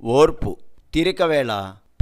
ఓర్పు. తీరికవేళ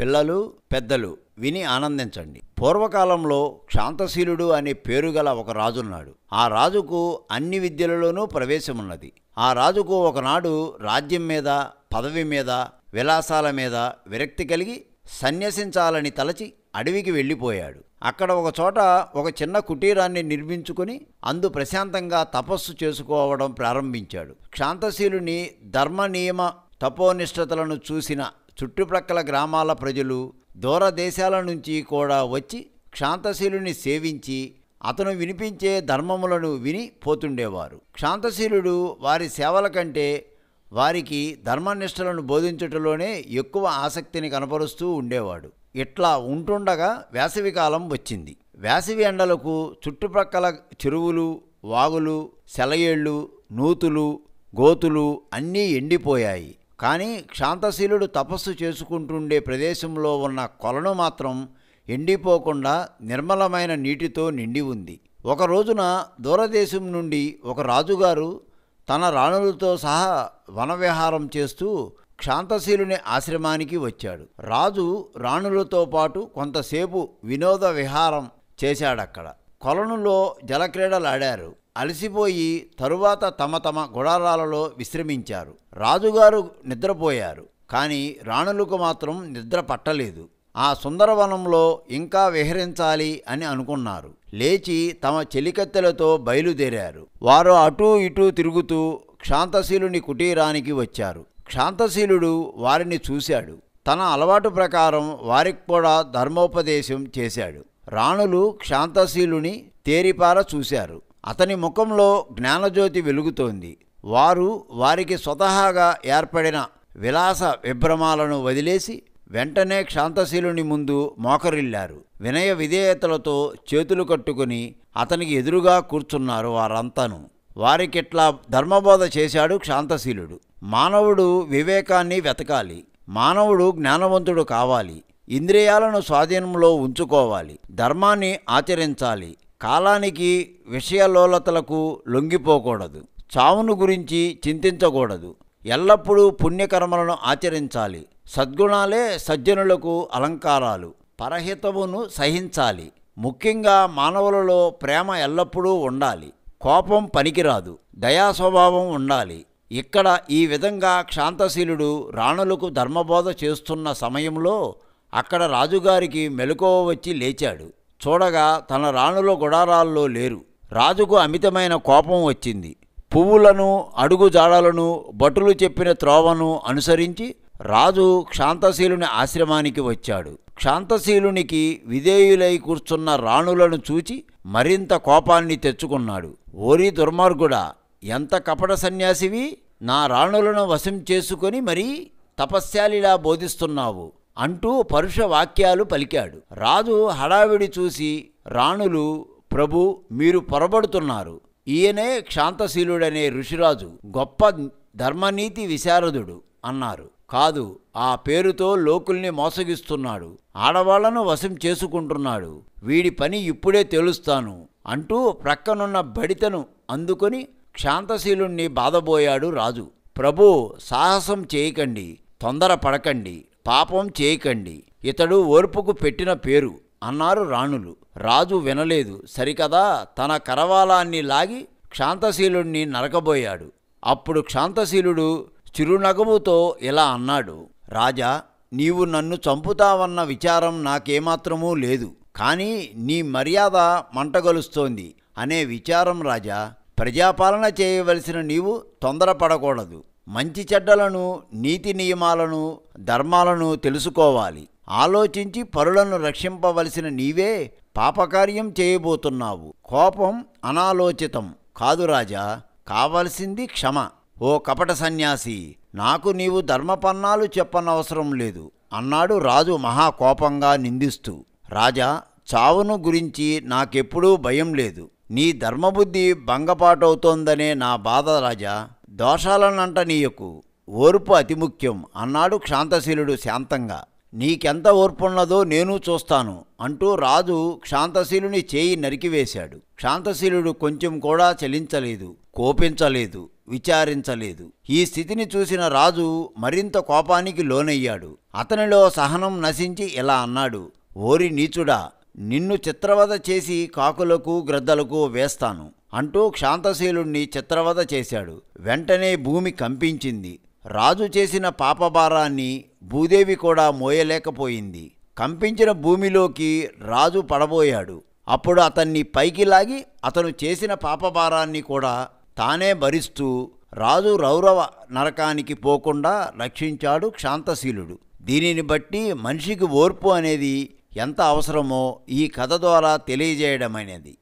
పిల్లలు పెద్దలు విని ఆనందించండి. పూర్వకాలంలో క్షాంతశీలుడు అనే పేరుగల ఒక రాజున్నాడు. ఆ రాజుకు అన్ని విద్యలలోనూ ప్రవేశమున్నది. ఆ రాజుకు ఒకనాడు రాజ్యం మీద, పదవి మీద, విలాసాల మీద విరక్తి కలిగి సన్యసించాలని తలచి అడవికి వెళ్ళిపోయాడు. అక్కడ ఒకచోట ఒక చిన్న కుటీరాన్ని నిర్మించుకుని అందు ప్రశాంతంగా తపస్సు చేసుకోవడం ప్రారంభించాడు. క్షాంతశీలుని ధర్మ నియమ తపోనిష్టతలను చూసిన చుట్టుప్రక్కల గ్రామాల ప్రజలు దూరదేశాల నుంచి కూడా వచ్చి క్షాంతశీలుని సేవించి అతను వినిపించే ధర్మములను విని పోతుండేవారు. క్షాంతశీలుడు వారి సేవల కంటే వారికి ధర్మనిష్టలను బోధించుటలోనే ఎక్కువ ఆసక్తిని కనపరుస్తూ ఉండేవాడు. ఇట్లా ఉంటుండగా వేసవికాలం వచ్చింది. వేసవి ఎండలకు చుట్టుప్రక్కల చెరువులు, వాగులు, సెలయేళ్ళు, నూతులు, గోతులు అన్నీ ఎండిపోయాయి. కానీ క్షాంతశీలుడు తపస్సు చేసుకుంటుండే ప్రదేశంలో ఉన్న కొలను మాత్రం ఎండిపోకుండా నిర్మలమైన నీటితో నిండి ఉంది. ఒక రోజున దూరదేశం నుండి ఒక రాజుగారు తన రాణులతో సహా వనవిహారం చేస్తూ క్షాంతశీలుని ఆశ్రమానికి వచ్చాడు. రాజు రాణులతో పాటు కొంతసేపు వినోద విహారం చేశాడక్కడ. కొలనులో జలక్రీడలాడారు. అలసిపోయి తరువాత తమ తమ గుడారాలలో విశ్రమించారు. రాజుగారు నిద్రపోయారు. కానీ రాణులకు మాత్రం నిద్ర పట్టలేదు. ఆ సుందరవనంలో ఇంకా విహరించాలి అని అనుకున్నారు. లేచి తమ చెలికత్తెలతో బయలుదేరారు. వారు అటూ ఇటూ తిరుగుతూ క్షాంతశీలుని కుటీరానికి వచ్చారు. క్షాంతశీలుడు వారిని చూశాడు. తన అలవాటు ప్రకారం వారికి కూడా ధర్మోపదేశం చేశాడు. రాణులు క్షాంతశీలుని తేరిపార చూశారు. అతని ముఖంలో జ్ఞానజ్యోతి వెలుగుతోంది. వారికి స్వతహాగా ఏర్పడిన విలాస విభ్రమాలను వదిలేసి వెంటనే క్షాంతశీలుని ముందు మోకరిల్లారు. వినయ విధేయతలతో చేతులు కట్టుకుని అతనికి ఎదురుగా కూర్చున్నారు వారంతాను. వారికిట్లా ధర్మబోధ చేశాడు క్షాంతశీలుడు. మానవుడు వివేకాన్ని వెతకాలి. మానవుడు జ్ఞానవంతుడు కావాలి. ఇంద్రియాలను స్వాధీనంలో ఉంచుకోవాలి. ధర్మాన్ని ఆచరించాలి. కాలానికి విషయలోలతలకు లొంగిపోకూడదు. చావును గురించి చింతించకూడదు. ఎల్లప్పుడూ పుణ్యకర్మలను ఆచరించాలి. సద్గుణాలే సజ్జనులకు అలంకారాలు. పరహితమును సహించాలి. ముఖ్యంగా మానవులలో ప్రేమ ఎల్లప్పుడూ ఉండాలి. కోపం పనికిరాదు. దయాస్వభావం ఉండాలి. ఇక్కడ ఈ విధంగా క్షాంతశీలుడు రాణులకు ధర్మబోధ చేస్తున్న సమయంలో అక్కడ రాజుగారికి మెలకువ వచ్చి లేచాడు. చూడగా తన రాణుల గుడారాల్లో లేరు. రాజుకు అమితమైన కోపం వచ్చింది. పువ్వులను, అడుగు జాడలను, భటులు చెప్పిన త్రోవను అనుసరించి రాజు క్షాంతశీలుని ఆశ్రమానికి వచ్చాడు. క్షాంతశీలునికి విధేయులై కూర్చున్న రాణులను చూచి మరింత కోపాన్ని తెచ్చుకున్నాడు. ఓరి దుర్మార్గుడా, ఎంత కపట సన్యాసివి! నా రాణులను వశం చేసుకొని మరీ తపశ్శాలిలా బోధిస్తున్నావు అంటూ పరుష వాక్యాలు పలికాడు. రాజు హడావిడి చూసి రాణులు, ప్రభు, మీరు పొరబడుతున్నారు. ఈయనే క్షాంతశీలుడనే ఋషిరాజు, గొప్ప ధర్మనీతి విశారదుడు అన్నారు. కాదు, ఆ పేరుతో లోకుల్ని మోసగిస్తున్నాడు. ఆడవాళ్లను వశం చేసుకుంటున్నాడు. వీడి పని ఇప్పుడే తెలుస్తాను అంటూ ప్రక్కనున్న బడితను అందుకొని క్షాంతశీలుణ్ణి బాధబోయాడు రాజు. ప్రభు, సాహసం చేయకండి, తొందర పడకండి, పాపం చేయకండి. ఇతడు ఓర్పుకు పెట్టిన పేరు అన్నారు రాణులు. రాజు వినలేదు సరికదా, తన కరవాలాన్ని లాగి క్షాంతశీలుణ్ణి నరకబోయాడు. అప్పుడు క్షాంతశీలుడు చిరునగవుతో ఇలా అన్నాడు. రాజా, నీవు నన్ను చంపుతావన్న విచారం నాకేమాత్రమూ లేదు. కానీ నీ మర్యాద మంటగలుస్తోంది అనే విచారం రాజా. ప్రజాపాలన చేయవలసిన నీవు తొందరపడకూడదు. మంచి చెడ్డలను, నీతి నియమాలను, ధర్మాలను తెలుసుకోవాలి. ఆలోచించి పరులను రక్షింపవలసిన నీవే పాపకార్యం చేయబోతున్నావు. కోపం అనాలోచితం కాదు రాజా, కావలసింది క్షమ. ఓ కపట సన్యాసి, నాకు నీవు ధర్మపన్నాలు చెప్పనవసరం లేదు అన్నాడు రాజు మహాకోపంగా నిందిస్తూ. రాజా, చావును గురించి నాకెప్పుడూ భయం లేదు. నీ ధర్మబుద్ధి భంగపాటవుతోందనే నా బాధ రాజా. దోషాలనంట నీయకు, ఓర్పు అతి ముఖ్యం అన్నాడు క్షాంతశీలుడు శాంతంగా. నీకెంత ఓర్పున్నదో నేను చూస్తాను అంటూ రాజు క్షాంతశీలుని చేయి నరికివేశాడు. క్షాంతశీలుడు కొంచెం కూడా చలించలేదు, కోపించలేదు, విచారించలేదు. ఈ స్థితిని చూసిన రాజు మరింత కోపానికి లోనయ్యాడు. అతనిలో సహనం నశించి ఇలా అన్నాడు: ఓరి నీచుడా, నిన్ను చిత్రవద చేసి కాకులకు గ్రద్దలకు వేస్తాను అంటూ క్షాంతశీలుణ్ణి చిత్రవద చేశాడు. వెంటనే భూమి కంపించింది. రాజు చేసిన పాపభారాన్ని భూదేవి కూడా మోయలేకపోయింది. కంపించిన భూమిలోకి రాజు పడబోయాడు. అప్పుడు అతన్ని పైకి లాగి అతను చేసిన పాపభారాన్ని కూడా తానే భరిస్తూ రాజు రౌరవ నరకానికి పోకుండా రక్షించాడు క్షాంతశీలుడు. దీనిని బట్టి మనిషికి ఓర్పు అనేది ఎంత అవసరమో ఈ కథ ద్వారా తెలియజేయడమైనది.